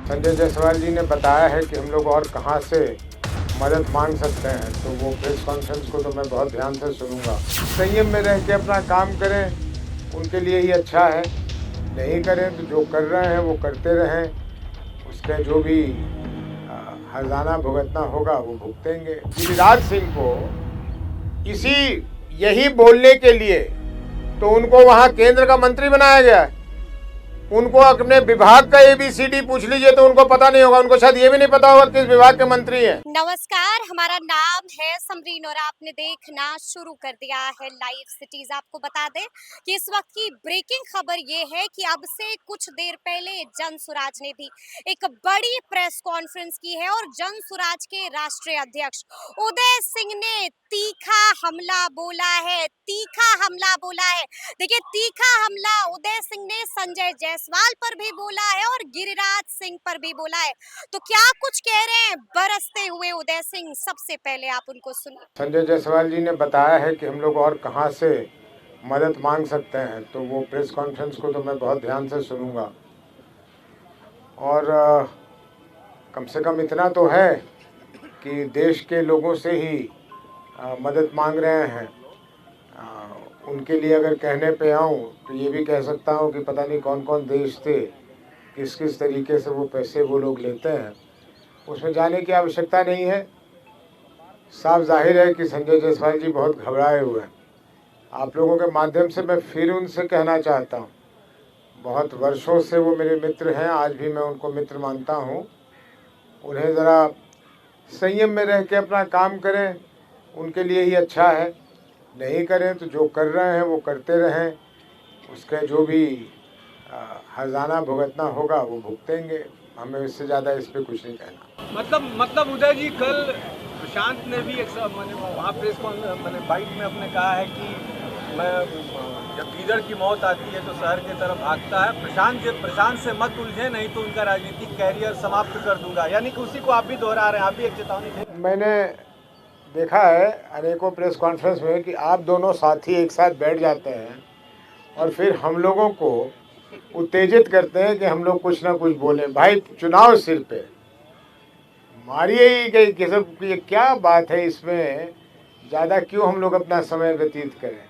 संजय जायसवाल जी ने बताया है कि हम लोग और कहाँ से मदद मांग सकते हैं, तो वो प्रेस कॉन्फ्रेंस को तो मैं बहुत ध्यान से सुनूंगा। संयम में रह के अपना काम करें, उनके लिए ही अच्छा है। नहीं करें तो जो कर रहे हैं वो करते रहें, उसके जो भी हर्जाना भुगतना होगा वो भुगतेंगे। गिरिराज सिंह को यही बोलने के लिए तो उनको वहाँ केंद्र का मंत्री बनाया गया है। उनको अपने विभाग का ABCD पूछ लीजिए तो उनको पता नहीं होगा, उनको शायद ये भी नहीं पता होगा किस विभाग के मंत्री हैं। नमस्कार, हमारा नाम है समरीन और आपने देखना शुरू कर दिया है लाइव सिटीज। आपको बता दें कि इस वक्त की ब्रेकिंग खबर ये है कि अब से कुछ देर पहले जनसुराज ने भी एक बड़ी प्रेस कॉन्फ्रेंस की है और जनसुराज के राष्ट्रीय अध्यक्ष उदय सिंह ने तीखा हमला बोला है। देखिए, तीखा हमला उदय सिंह ने संजय जायसवाल पर भी बोला है और गिरिराज सिंह पर भी बोला है। तो क्या कुछ कह रहे हैं बरसते हुए उदय सिंह, सबसे पहले आप उनको सुनिए। संजय जायसवाल जी ने बताया है कि हम लोग और कहां से मदद मांग सकते हैं, तो वो प्रेस कॉन्फ्रेंस को तो मैं बहुत ध्यान से सुनूंगा। और कम से कम इतना तो है कि देश के लोगों से ही मदद मांग रहे हैं। उनके लिए अगर कहने पे आऊँ तो ये भी कह सकता हूँ कि पता नहीं कौन कौन देश थे, किस किस तरीके से वो पैसे वो लोग लेते हैं, उसमें जाने की आवश्यकता नहीं है। साफ जाहिर है कि संजय जायसवाल जी बहुत घबराए हुए हैं। आप लोगों के माध्यम से मैं फिर उनसे कहना चाहता हूँ, बहुत वर्षों से वो मेरे मित्र हैं, आज भी मैं उनको मित्र मानता हूँ। उन्हें ज़रा संयम में रह के अपना काम करें, उनके लिए ही अच्छा है। नहीं करें तो जो कर रहे हैं वो करते रहें, उसके जो भी हर्जाना भुगतना होगा वो भुगतेंगे। हमें इससे ज़्यादा इस पर कुछ नहीं कहना। मतलब उदय जी, कल प्रशांत ने भी एक वहाँ प्रेस मैंने बाइट में अपने कहा है कि मैं जब लीडर की मौत आती है तो शहर की तरफ भागता है। प्रशांत से मत उलझे, नहीं तो उनका राजनीतिक कैरियर समाप्त कर दूंगा। यानी कि उसी को आप भी दोहरा रहे हैं, आप भी एक चेतावनी थे। मैंने देखा है अनेकों प्रेस कॉन्फ्रेंस में कि आप दोनों साथी एक साथ बैठ जाते हैं और फिर हम लोगों को उत्तेजित करते हैं कि हम लोग कुछ ना कुछ बोलें। भाई, चुनाव सिर पे मारिए ही गई किस्म की, क्या बात है इसमें ज़्यादा क्यों हम लोग अपना समय व्यतीत करें।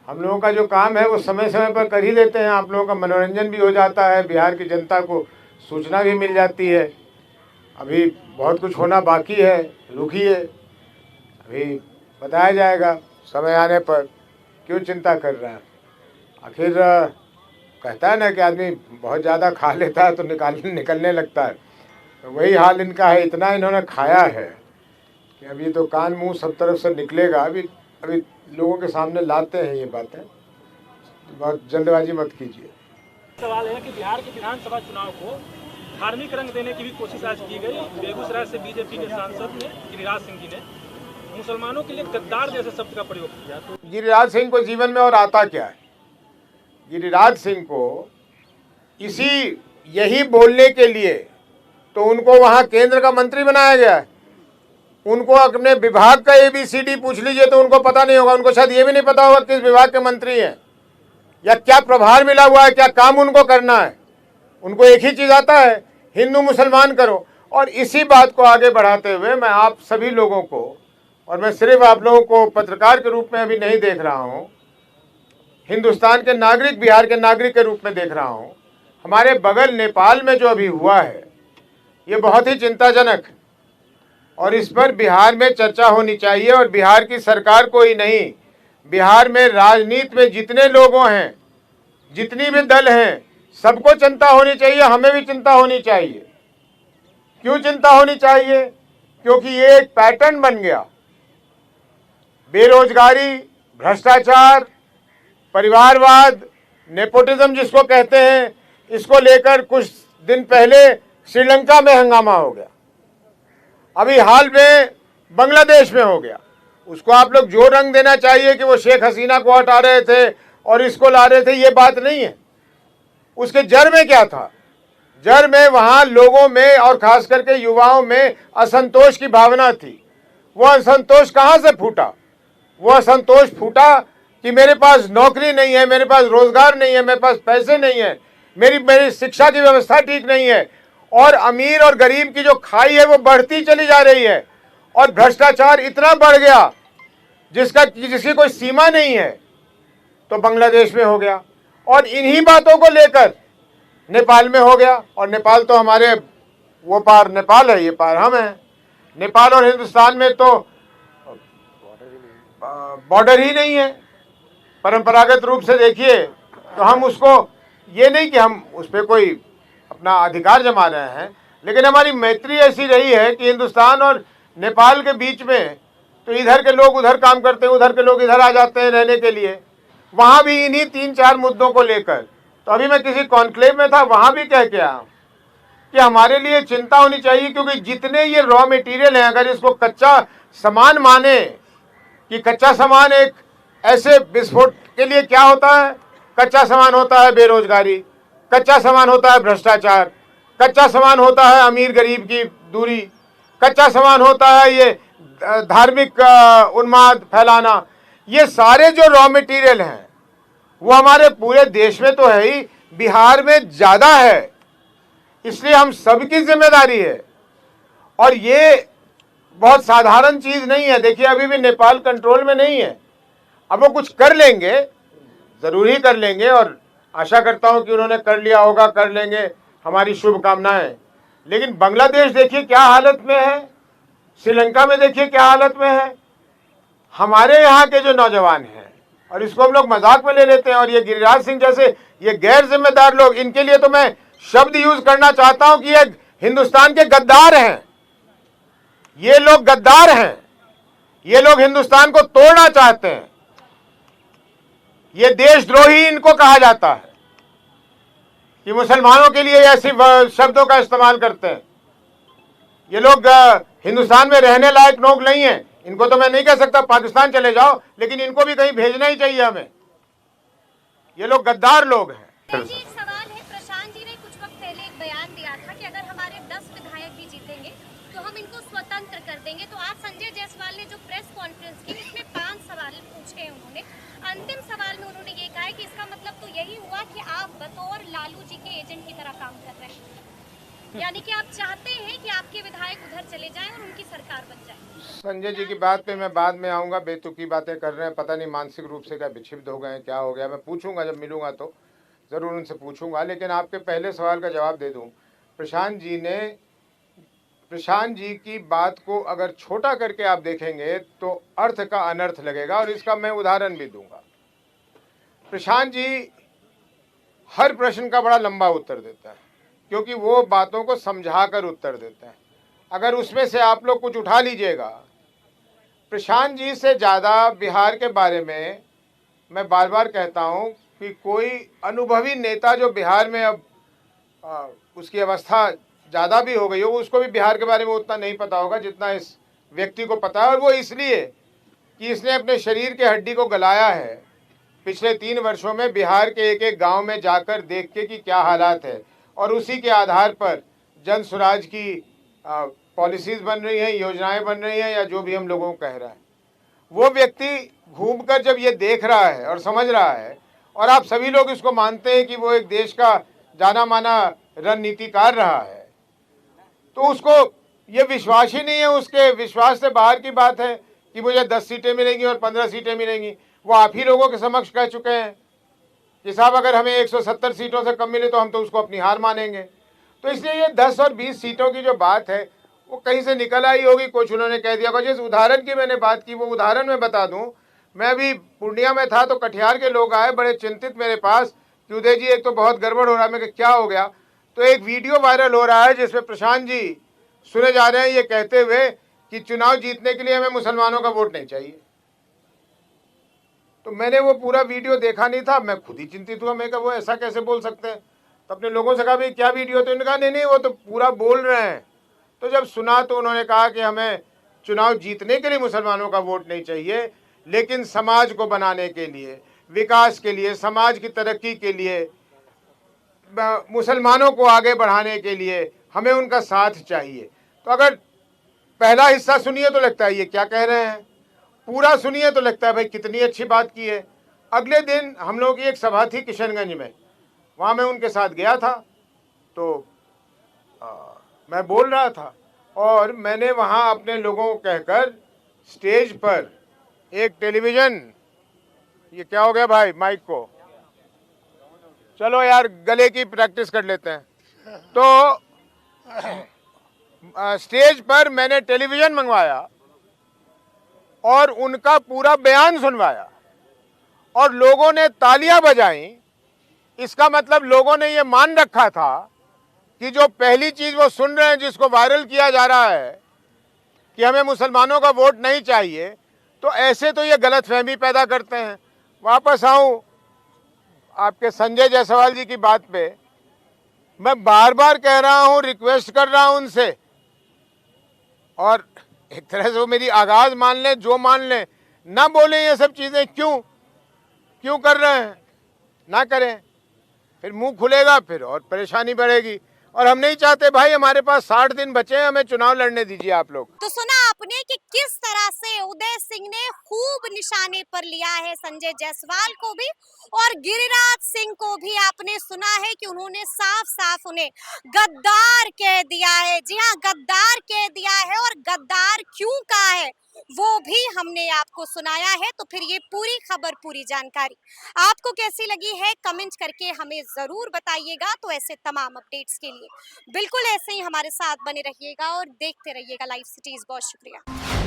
हम लोगों का जो काम है वो समय समय पर कर ही लेते हैं। आप लोगों का मनोरंजन भी हो जाता है, बिहार की जनता को सूचना भी मिल जाती है। अभी बहुत कुछ होना बाकी है, रुकिए, अभी बताया जाएगा समय आने पर। क्यों चिंता कर रहे हैं? आखिर कहता है ना कि आदमी बहुत ज़्यादा खा लेता है तो निकलने लगता है, तो वही हाल इनका है। इतना इन्होंने खाया है कि अभी तो कान मुंह सब तरफ से निकलेगा। अभी लोगों के सामने लाते हैं ये बातें, तो बहुत जल्दबाजी मत कीजिए। सवाल है कि बिहार के विधानसभा चुनाव को धार्मिक रंग देने की भी कोशिश आज की गई। बेगूसराय से बीजेपी के सांसद ने, गिरिराज सिंह जी ने, मुसलमानों के लिए गद्दार जैसे शब्द का प्रयोग किया। तो गिरिराज सिंह को जीवन में और आता क्या है? गिरिराज सिंह को यही बोलने के लिए तो उनको वहाँ केंद्र का मंत्री बनाया गया है। उनको अपने विभाग का ABCD पूछ लीजिए तो उनको पता नहीं होगा, उनको शायद ये भी नहीं पता होगा किस विभाग के मंत्री हैं या क्या प्रभार मिला हुआ है, क्या काम उनको करना है। उनको एक ही चीज़ आता है, हिंदू मुसलमान करो। और इसी बात को आगे बढ़ाते हुए मैं आप सभी लोगों को, और मैं सिर्फ आप लोगों को पत्रकार के रूप में अभी नहीं देख रहा हूँ, हिंदुस्तान के नागरिक, बिहार के नागरिक के रूप में देख रहा हूँ। हमारे बगल नेपाल में जो अभी हुआ है ये बहुत ही चिंताजनक है और इस पर बिहार में चर्चा होनी चाहिए। और बिहार की सरकार को ही नहीं, बिहार में राजनीति में जितने लोगों हैं, जितनी भी दल हैं, सबको चिंता होनी चाहिए। हमें भी चिंता होनी चाहिए। क्यों चिंता होनी चाहिए? क्योंकि ये एक पैटर्न बन गया। बेरोजगारी, भ्रष्टाचार, परिवारवाद, नेपोटिज्म जिसको कहते हैं, इसको लेकर कुछ दिन पहले श्रीलंका में हंगामा हो गया, अभी हाल में बांग्लादेश में हो गया। उसको आप लोग जो रंग देना चाहिए कि वो शेख हसीना को हटा रहे थे और इसको ला रहे थे, ये बात नहीं है। उसके जड़ में क्या था? जड़ में वहाँ लोगों में और खास करके युवाओं में असंतोष की भावना थी। वो असंतोष कहाँ से फूटा? वो असंतोष फूटा कि मेरे पास नौकरी नहीं है, मेरे पास रोजगार नहीं है, मेरे पास पैसे नहीं है, मेरी शिक्षा की व्यवस्था ठीक नहीं है। और अमीर और गरीब की जो खाई है वो बढ़ती चली जा रही है, और भ्रष्टाचार इतना बढ़ गया जिसकी कोई सीमा नहीं है। तो बांग्लादेश में हो गया, और इन्हीं बातों को लेकर नेपाल में हो गया। और नेपाल तो हमारे वो पार नेपाल है, ये पार हम हैं। नेपाल और हिंदुस्तान में तो बॉर्डर ही नहीं है। परंपरागत रूप से देखिए तो हम उसको, ये नहीं कि हम उस पर कोई अपना अधिकार जमा रहे हैं, लेकिन हमारी मैत्री ऐसी रही है कि हिंदुस्तान और नेपाल के बीच में तो इधर के लोग उधर काम करते हैं, उधर के लोग इधर आ जाते हैं रहने के लिए। वहाँ भी इन्हीं 3-4 मुद्दों को लेकर, तो अभी मैं किसी कॉन्क्लेव में था, वहाँ भी कह के आया कि हमारे लिए चिंता होनी चाहिए, क्योंकि जितने ये रॉ मटेरियल हैं, अगर इसको कच्चा सामान माने कि कच्चा सामान एक ऐसे विस्फोट के लिए क्या होता है, कच्चा सामान होता है बेरोजगारी, कच्चा सामान होता है भ्रष्टाचार, कच्चा सामान होता है अमीर गरीब की दूरी, कच्चा सामान होता है ये धार्मिक उन्माद फैलाना। ये सारे जो रॉ मटेरियल हैं वो हमारे पूरे देश में तो है ही, बिहार में ज़्यादा है, इसलिए हम सबकी जिम्मेदारी है। और ये बहुत साधारण चीज़ नहीं है। देखिए अभी भी नेपाल कंट्रोल में नहीं है, अब वो कुछ कर लेंगे, ज़रूर ही कर लेंगे, और आशा करता हूँ कि उन्होंने कर लिया होगा, कर लेंगे, हमारी शुभकामनाएं। लेकिन बांग्लादेश देखिए क्या हालत में है, श्रीलंका में देखिए क्या हालत में है। हमारे यहाँ के जो नौजवान हैं, और इसको हम लोग मजाक में ले लेते हैं, और ये गिरिराज सिंह जैसे ये गैर जिम्मेदार लोग, इनके लिए तो मैं शब्द यूज करना चाहता हूं कि ये हिंदुस्तान के गद्दार हैं। ये लोग गद्दार हैं, ये लोग हिंदुस्तान को तोड़ना चाहते हैं, ये देशद्रोही इनको कहा जाता है कि मुसलमानों के लिए ऐसे शब्दों का इस्तेमाल करते हैं। ये लोग हिंदुस्तान में रहने लायक लोग नहीं हैं। इनको तो मैं नहीं कह सकता पाकिस्तान चले जाओ, लेकिन इनको भी कहीं भेजना ही चाहिए हमें। ये लोग गद्दार लोग हैं। जी, एक सवाल है, प्रशांत जी ने कुछ वक्त पहले एक बयान दिया था कि अगर हमारे 10 विधायक भी जीतेंगे तो हम इनको स्वतंत्र कर देंगे। तो आज संजय जायसवाल ने जो प्रेस कॉन्फ्रेंस की, इसमें 5 सवाल पूछे हैं उन्होंने। अंतिम सवाल में उन्होंने ये कहा है कि इसका मतलब तो यही हुआ कि आप बतौर लालू जी के एजेंट की तरह काम कर रहे हैं, यानी कि आप चाहते हैं कि आपके विधायक उधर चले जाएं और उनकी सरकार बन जाए। संजय जी की बात पे मैं बाद में आऊँगा। बेतुकी बातें कर रहे हैं, पता नहीं मानसिक रूप से क्या विक्षिप्त हो गए हैं, क्या हो गया। मैं पूछूंगा, जब मिलूंगा तो ज़रूर उनसे पूछूंगा। लेकिन आपके पहले सवाल का जवाब दे दूं, प्रशांत जी की बात को अगर छोटा करके आप देखेंगे तो अर्थ का अनर्थ लगेगा, और इसका मैं उदाहरण भी दूंगा। प्रशांत जी हर प्रश्न का बड़ा लंबा उत्तर देता है, क्योंकि वो बातों को समझा कर उत्तर देता है। अगर उसमें से आप लोग कुछ उठा लीजिएगा, प्रशांत जी से ज़्यादा बिहार के बारे में मैं बार बार कहता हूँ कि कोई अनुभवी नेता जो बिहार में अब उसकी अवस्था ज़्यादा भी हो गई हो, उसको भी बिहार के बारे में उतना नहीं पता होगा जितना इस व्यक्ति को पता है। और वो इसलिए कि इसने अपने शरीर के हड्डी को गलाया है। पिछले 3 वर्षों में बिहार के एक एक गांव में जाकर देख के कि क्या हालात है, और उसी के आधार पर जन स्वराज की पॉलिसीज़ बन रही हैं, योजनाएं बन रही हैं, या जो भी हम लोगों को कह रहा है। वो व्यक्ति घूमकर जब ये देख रहा है और समझ रहा है, और आप सभी लोग इसको मानते हैं कि वो एक देश का जाना माना रणनीतिकार रहा है, तो उसको ये विश्वास ही नहीं है। उसके विश्वास से बाहर की बात है कि मुझे 10 सीटें मिलेंगी और 15 सीटें मिलेंगी। वो आप ही लोगों के समक्ष कह चुके हैं कि साहब अगर हमें 170 सीटों से कम मिले तो हम तो उसको अपनी हार मानेंगे। तो इसलिए ये 10 और 20 सीटों की जो बात है वो कहीं से निकल आई होगी, कुछ उन्होंने कह दिया होगा। जिस उदाहरण की मैंने बात की वो उदाहरण मैं बता दूं। मैं अभी पूर्णिया में था तो कटिहार के लोग आए बड़े चिंतित मेरे पास कि उदय जी एक तो बहुत गड़बड़ हो रहा है। मैं क्या हो गया? तो एक वीडियो वायरल हो रहा है जिसमें प्रशांत जी सुने जा रहे हैं ये कहते हुए कि चुनाव जीतने के लिए हमें मुसलमानों का वोट नहीं चाहिए। तो मैंने वो पूरा वीडियो देखा नहीं था, मैं खुद ही चिंतित हुआ। मैं कहा वो ऐसा कैसे बोल सकते हैं? तो अपने लोगों से कहा भाई क्या वीडियो? तो उन्होंने कहा नहीं वो तो पूरा बोल रहे हैं। तो जब सुना तो उन्होंने कहा कि हमें चुनाव जीतने के लिए मुसलमानों का वोट नहीं चाहिए, लेकिन समाज को बनाने के लिए, विकास के लिए, समाज की तरक्की के लिए, मुसलमानों को आगे बढ़ाने के लिए हमें उनका साथ चाहिए। तो अगर पहला हिस्सा सुनिए तो लगता है ये क्या कह रहे हैं, पूरा सुनिए तो लगता है भाई कितनी अच्छी बात की है। अगले दिन हम लोगों की एक सभा थी किशनगंज में, वहाँ मैं उनके साथ गया था। तो मैं बोल रहा था और मैंने वहाँ अपने लोगों को कहकर स्टेज पर एक टेलीविज़न, ये क्या हो गया भाई माइक को, चलो यार गले की प्रैक्टिस कर लेते हैं, तो स्टेज पर मैंने टेलीविज़न मंगवाया और उनका पूरा बयान सुनवाया और लोगों ने तालियां बजाई। इसका मतलब लोगों ने ये मान रखा था कि जो पहली चीज़ वो सुन रहे हैं, जिसको वायरल किया जा रहा है कि हमें मुसलमानों का वोट नहीं चाहिए, तो ऐसे तो ये गलतफहमी पैदा करते हैं। वापस आऊं आपके संजय जायसवाल जी की बात पे, मैं बार बार कह रहा हूं, रिक्वेस्ट कर रहा हूं उनसे, और एक तरह से वो मेरी आगाज़ मान लें, जो मान लें, ना बोलें ये सब चीज़ें। क्यों कर रहे हैं? ना करें, फिर मुंह खुलेगा, फिर और परेशानी बढ़ेगी। और हम नहीं चाहते भाई, हमारे पास 60 दिन बचे हैं, हमें चुनाव लड़ने दीजिए आप लोग। तो सुना आपने कि किस तरह से उदय सिंह ने खूब निशाने पर लिया है संजय जायसवाल को भी, और गिरिराज सिंह को भी आपने सुना है कि उन्होंने साफ साफ उन्हें गद्दार कह दिया है। जी हाँ, गद्दार कह दिया है, और गद्दार क्यों कहा है वो भी हमने आपको सुनाया है। तो फिर ये पूरी खबर, पूरी जानकारी आपको कैसी लगी है, कमेंट करके हमें जरूर बताइएगा। तो ऐसे तमाम अपडेट्स के लिए बिल्कुल ऐसे ही हमारे साथ बने रहिएगा और देखते रहिएगा लाइव सिटीज। बहुत शुक्रिया।